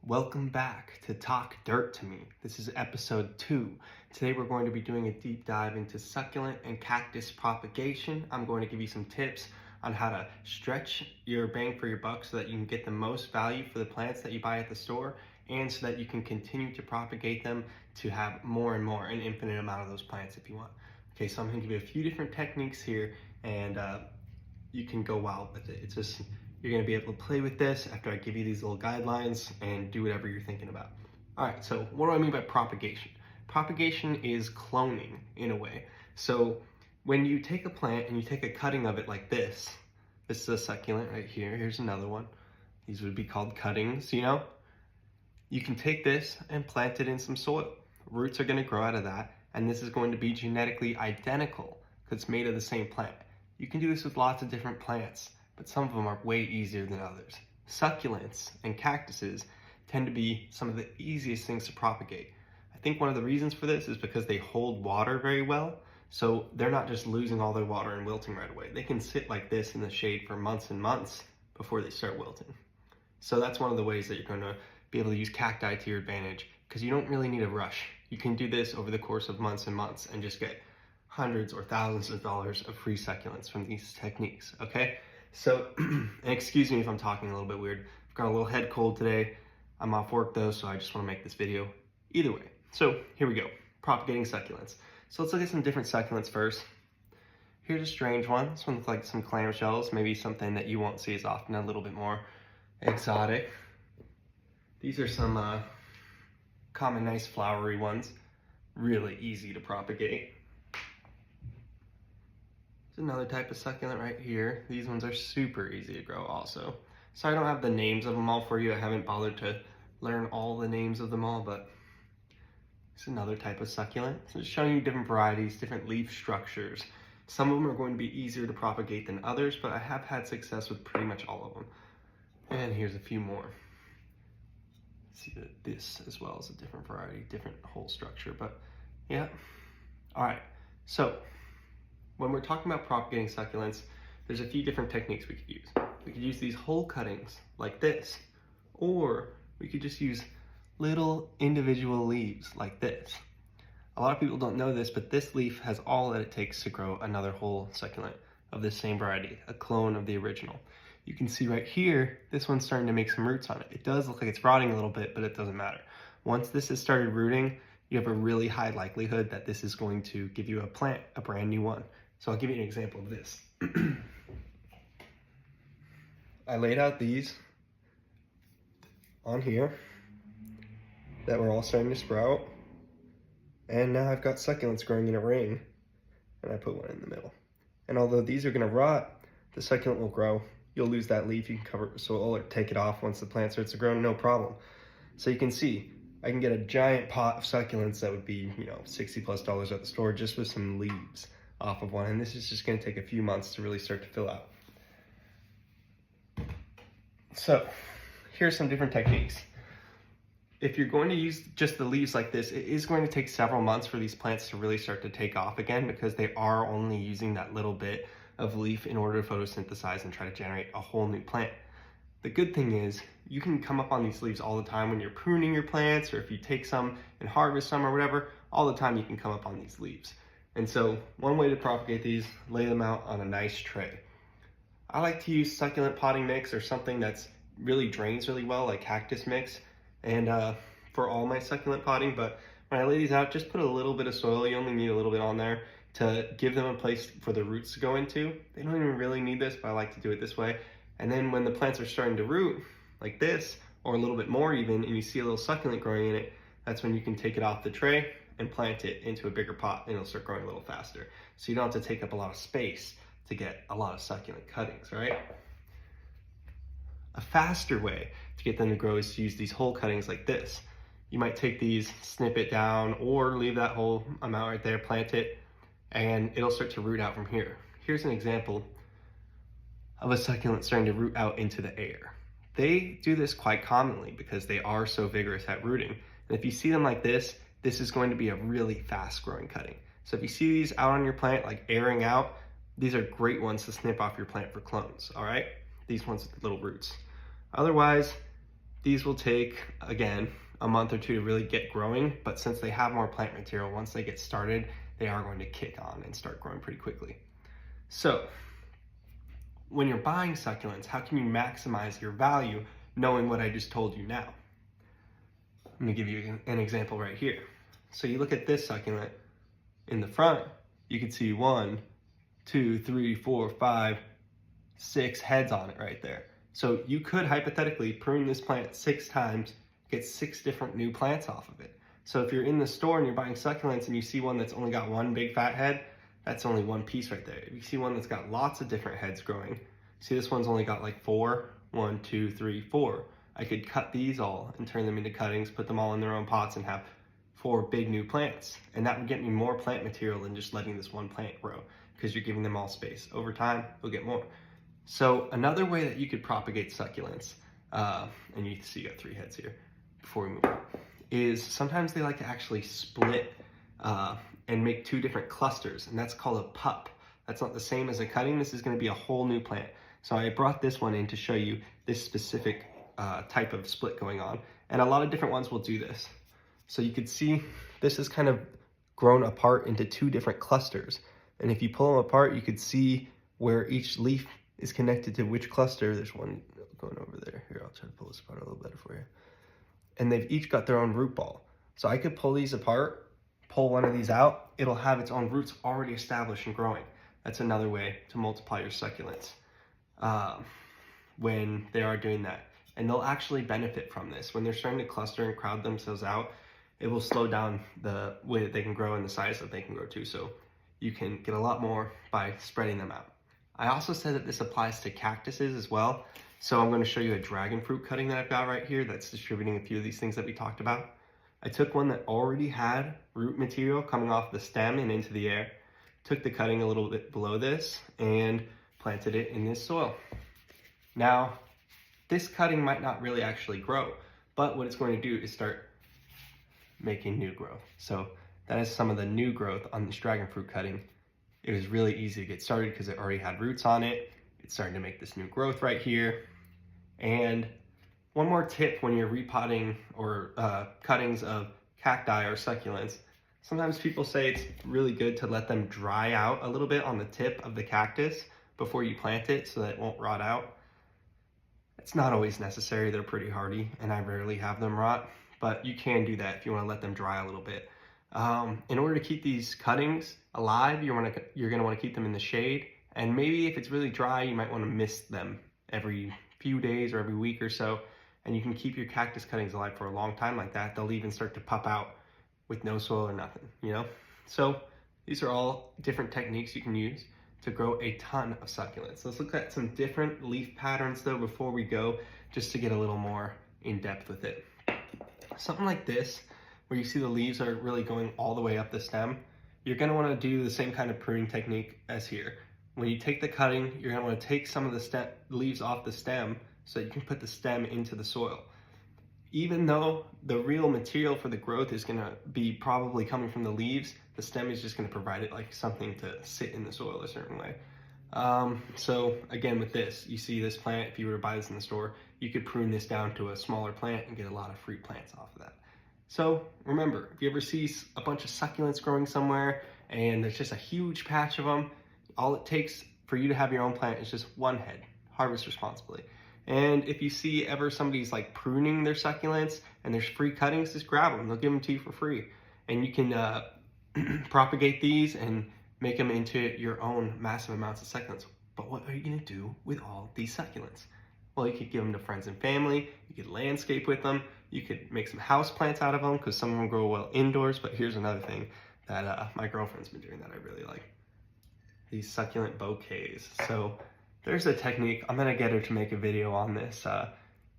Welcome back to Talk Dirt to Me. This is episode 2. Today we're going to be doing a deep dive into succulent and cactus propagation. I'm going to give you some tips on how to stretch your bang for your buck so that you can get the most value for the plants that you buy at the store, and so that you can continue to propagate them to have more and more, an infinite amount of those plants if you want. Okay, so I'm going to give you a few different techniques here, and you can go wild with it. You're going to be able to play with this after I give you these little guidelines and do whatever you're thinking about. All right, so what do I mean by propagation? Propagation is cloning in a way. So when you take a plant and you take a cutting of it like this is a succulent right here. Here's another one. These would be called cuttings, you know? You can take this and plant it in some soil. Roots are going to grow out of that, and this is going to be genetically identical because it's made of the same plant. You can do this with lots of different plants, but some of them are way easier than others. Succulents and cactuses tend to be some of the easiest things to propagate. I think one of the reasons for this is because they hold water very well, so they're not just losing all their water and wilting right away. They can sit like this in the shade for months and months before they start wilting. So that's one of the ways that you're going to be able to use cacti to your advantage, because you don't really need a rush. You can do this over the course of months and months and just get hundreds or thousands of dollars of free succulents from these techniques, okay? So, and excuse me if I'm talking a little bit weird. I've got a little head cold today. I'm off work though, so I just want to make this video either way. So here we go, propagating succulents. So let's look at some different succulents first. Here's a strange one. This one looks like some clamshells, maybe something that you won't see as often, a little bit more exotic. These are some common, nice flowery ones, really easy to propagate. Another type of succulent right here. These ones are super easy to grow also. So I don't have the names of them all for you. I haven't bothered to learn all the names of them all, but it's another type of succulent. So just showing you different varieties, different leaf structures. Some of them are going to be easier to propagate than others, but I have had success with pretty much all of them. And here's a few more. See that this as well is a different variety, different whole structure, but yeah. All right, so when we're talking about propagating succulents, there's a few different techniques we could use. We could use these whole cuttings like this, or we could just use little individual leaves like this. A lot of people don't know this, but this leaf has all that it takes to grow another whole succulent of the same variety, a clone of the original. You can see right here, this one's starting to make some roots on it. It does look like it's rotting a little bit, but it doesn't matter. Once this has started rooting, you have a really high likelihood that this is going to give you a brand new one. So I'll give you an example of this. I laid out these on here that were all starting to sprout, and now I've got succulents growing in a ring, and I put one in the middle. And although these are going to rot, the succulent will grow. You'll lose that leaf, you can cover it with soil or take it off once the plant starts to grow, no problem. So you can see, I can get a giant pot of succulents that would be, $60+ at the store just with some leaves off of one, and this is just going to take a few months to really start to fill out. So here's some different techniques. If you're going to use just the leaves like this, it is going to take several months for these plants to really start to take off again, because they are only using that little bit of leaf in order to photosynthesize and try to generate a whole new plant. The good thing is you can come up on these leaves all the time when you're pruning your plants, or if you take some and harvest some or whatever, all the time you can come up on these leaves. And so one way to propagate these, lay them out on a nice tray. I like to use succulent potting mix or something that's really drains really well, like cactus mix, and for all my succulent potting. But when I lay these out, just put a little bit of soil. You only need a little bit on there to give them a place for the roots to go into. They don't even really need this, but I like to do it this way. And then when the plants are starting to root like this, or a little bit more even, and you see a little succulent growing in it, that's when you can take it off the tray and plant it into a bigger pot, and it'll start growing a little faster. So you don't have to take up a lot of space to get a lot of succulent cuttings, right? A faster way to get them to grow is to use these whole cuttings like this. You might take these, snip it down, or leave that whole amount right there, plant it, and it'll start to root out from here. Here's an example of a succulent starting to root out into the air. They do this quite commonly because they are so vigorous at rooting. And if you see them like this is going to be a really fast growing cutting. So if you see these out on your plant, like airing out, these are great ones to snip off your plant for clones, all right? These ones with the little roots. Otherwise, These will take, again, a month or two to really get growing, but since they have more plant material, once they get started, they are going to kick on and start growing pretty quickly. So when you're buying succulents, how can you maximize your value knowing what I just told you now? Let me give you an example right here. So you look at this succulent in the front, you can see 1, 2, 3, 4, 5, 6 heads on it right there. So you could hypothetically prune this plant 6 times, get 6 different new plants off of it. So if you're in the store and you're buying succulents and you see one that's only got 1 big fat head, that's only 1 piece right there. If you see one that's got lots of different heads growing, see this one's only got like 4, 1, 2, 3, 4. I could cut these all and turn them into cuttings, put them all in their own pots and have 4 big new plants. And that would get me more plant material than just letting this one plant grow, because you're giving them all space. Over time, you'll get more. So another way that you could propagate succulents, and you see you got 3 heads here before we move on, is sometimes they like to actually split and make 2 different clusters, and that's called a pup. That's not the same as a cutting. This is going to be a whole new plant. So I brought this one in to show you this specific type of split going on, and a lot of different ones will do this. So you could see this is kind of grown apart into 2 different clusters, and if you pull them apart, you could see where each leaf is connected to which cluster. There's one going over there. Here, I'll try to pull this apart a little better for you. And they've each got their own root ball. So I could pull these apart, pull one of these out, it'll have its own roots already established and growing. That's another way to multiply your succulents when they are doing that. And they'll actually benefit from this. When they're starting to cluster and crowd themselves out, it will slow down the way that they can grow and the size that they can grow too. So you can get a lot more by spreading them out. I also said that this applies to cactuses as well. So I'm going to show you a dragon fruit cutting that I've got right here that's distributing a few of these things that we talked about. I took one that already had root material coming off the stem and into the air, took the cutting a little bit below this and planted it in this soil. Now, this cutting might not really actually grow, but what it's going to do is start making new growth. So that is some of the new growth on this dragon fruit cutting. It was really easy to get started because it already had roots on it. It's starting to make this new growth right here. And one more tip when you're repotting or cuttings of cacti or succulents, sometimes people say it's really good to let them dry out a little bit on the tip of the cactus before you plant it so that it won't rot out. It's not always necessary. They're pretty hardy and I rarely have them rot, but you can do that if you want to let them dry a little bit. In order to keep these cuttings alive, you're going to want to keep them in the shade, and maybe if it's really dry, you might want to mist them every few days or every week or so, and you can keep your cactus cuttings alive for a long time like that. They'll even start to pup out with no soil or nothing, you know? So these are all different techniques you can use to grow a ton of succulents. Let's look at some different leaf patterns though before we go, just to get a little more in depth with it. Something like this, where you see the leaves are really going all the way up the stem, you're going to want to do the same kind of pruning technique as here. When you take the cutting, you're going to want to take some of the leaves off the stem so that you can put the stem into the soil. Even though the real material for the growth is going to be probably coming from the leaves, the stem is just going to provide it like something to sit in the soil a certain way. So again, with this, you see this plant, if you were to buy this in the store, you could prune this down to a smaller plant and get a lot of fruit plants off of that. So remember, if you ever see a bunch of succulents growing somewhere and there's just a huge patch of them, all it takes for you to have your own plant is just 1 head. Harvest responsibly. And if you see ever somebody's like pruning their succulents and there's free cuttings, just grab them. They'll give them to you for free. And you can propagate these and make them into your own massive amounts of succulents. But what are you going to do with all these succulents? Well, you could give them to friends and family. You could landscape with them. You could make some house plants out of them because some of them grow well indoors. But here's another thing that my girlfriend's been doing that I really like. These succulent bouquets. So there's a technique. I'm going to get her to make a video on this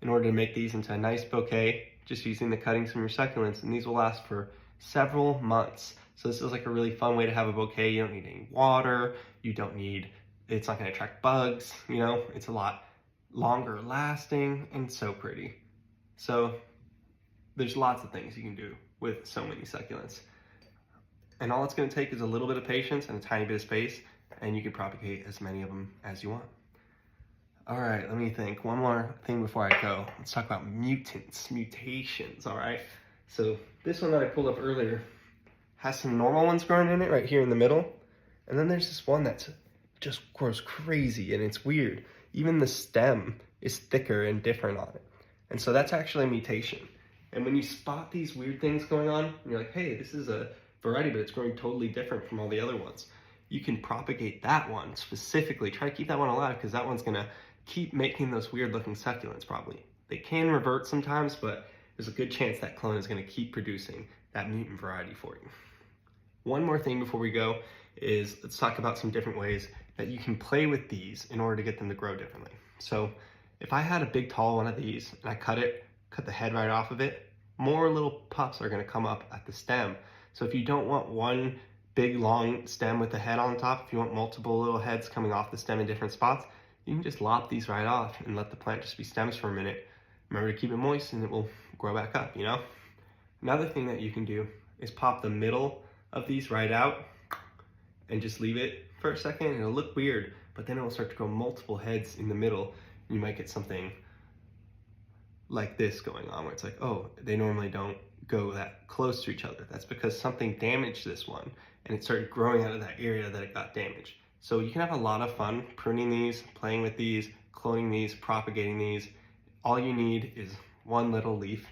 in order to make these into a nice bouquet, just using the cuttings from your succulents. And these will last for several months. So this is like a really fun way to have a bouquet. You don't need any water. You don't need, it's not going to attract bugs. You know, it's a lot longer lasting and so pretty. So there's lots of things you can do with so many succulents. And all it's going to take is a little bit of patience and a tiny bit of space, and you can propagate as many of them as you want. All right, let me think. One more thing before I go. Let's talk about mutations, all right? So this one that I pulled up earlier has some normal ones growing in it right here in the middle. And then there's this one that's just grows crazy and it's weird. Even the stem is thicker and different on it. And so that's actually a mutation. And when you spot these weird things going on, and you're like, hey, this is a variety, but it's growing totally different from all the other ones. You can propagate that one specifically. Try to keep that one alive because that one's gonna keep making those weird looking succulents probably. They can revert sometimes, but there's a good chance that clone is gonna keep producing that mutant variety for you. One more thing before we go is let's talk about some different ways that you can play with these in order to get them to grow differently. So if I had a big tall one of these and I cut the head right off of it, more little pups are gonna come up at the stem. So if you don't want one big long stem with the head on top, if you want multiple little heads coming off the stem in different spots, you can just lop these right off and let the plant just be stems for a minute. Remember to keep it moist and it will grow back up, you know? Another thing that you can do is pop the middle of these right out and just leave it for a second. It'll look weird, but then it will start to grow multiple heads in the middle. You might get something like this going on where it's like, oh, they normally don't go that close to each other. That's because something damaged this one and it started growing out of that area that it got damaged. So you can have a lot of fun pruning these, playing with these, cloning these, propagating these. All you need is one little leaf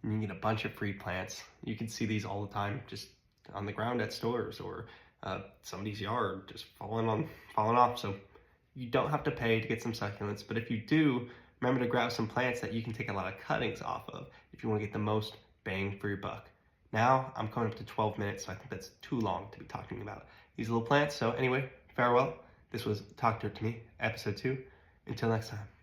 and you get a bunch of free plants. You can see these all the time just on the ground at stores or somebody's yard just falling off. So you don't have to pay to get some succulents, but if you do, remember to grab some plants that you can take a lot of cuttings off of if you want to get the most bang for your buck. Now I'm coming up to 12 minutes, so I think that's too long to be talking about these little plants. So anyway, farewell. This was Talk Dirt to Me, episode 2. Until next time.